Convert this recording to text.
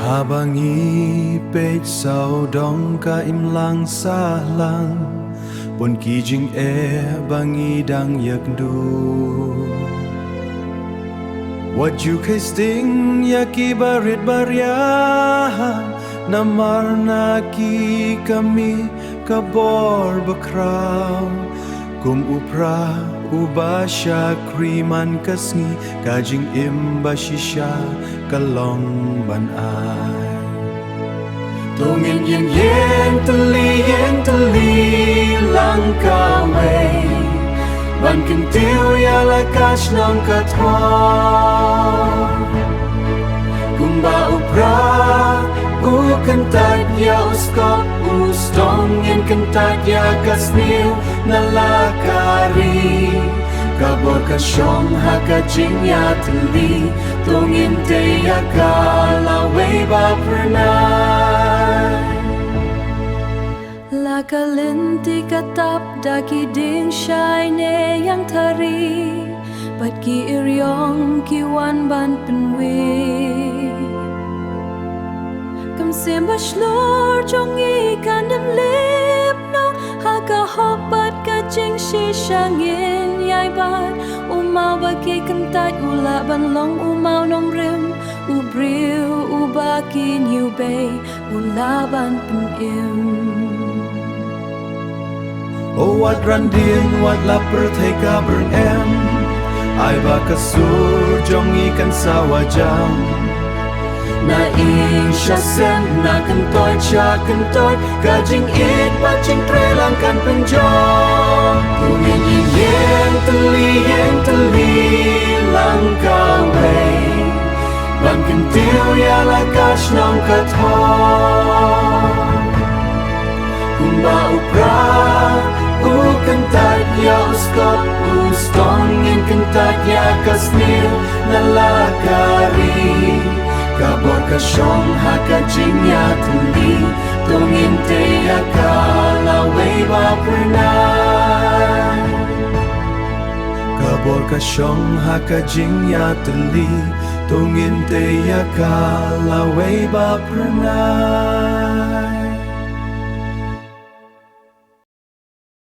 Habang ipit sao dong ka imlang salang Bon kijing bangi dang yakdu Waju kesting yaki barit barya Namar naki kami kabor bakraw Kum upra ubasya kriman kasngi Kajing imba shisha kalong banay Tungin yen teli lang kamay Ban kentiu ya lakas nong kathor Kumba upra kentat ya uskop Ustong yen kentat ya kasniu nalakari Kabor kasyong hakajing ya teli Tungin te ya kalaway ba pernah Lakalinti katap daki ding shine yang tari Pat ki iryong ki wan ban penwe Kam simba shlor jong ikan dem lip no Haka hopat ka jing shi shangin yai bat Umau baki kentat ula ban long umau nong rim Ubriu ubaki new bay ula ban penim Oh wat randin wat lapar teka berem Ai ba kasur jong ikan sawajang Na insya sem na kentoy cha kentoy Kajing it pacing trelang kan penjong Tungin yen teli lang kaway Ban kentiu ya lakas nong kathor Kumba upra kentat ya uskop Ustong yen kentat ya kasnil nalakari Kabor kasyong hakajing ya tuli Tungin te ya kalaway ba pernah Kabor kasyong hakajing ya tuli Tungin te ya kalaway ba pernah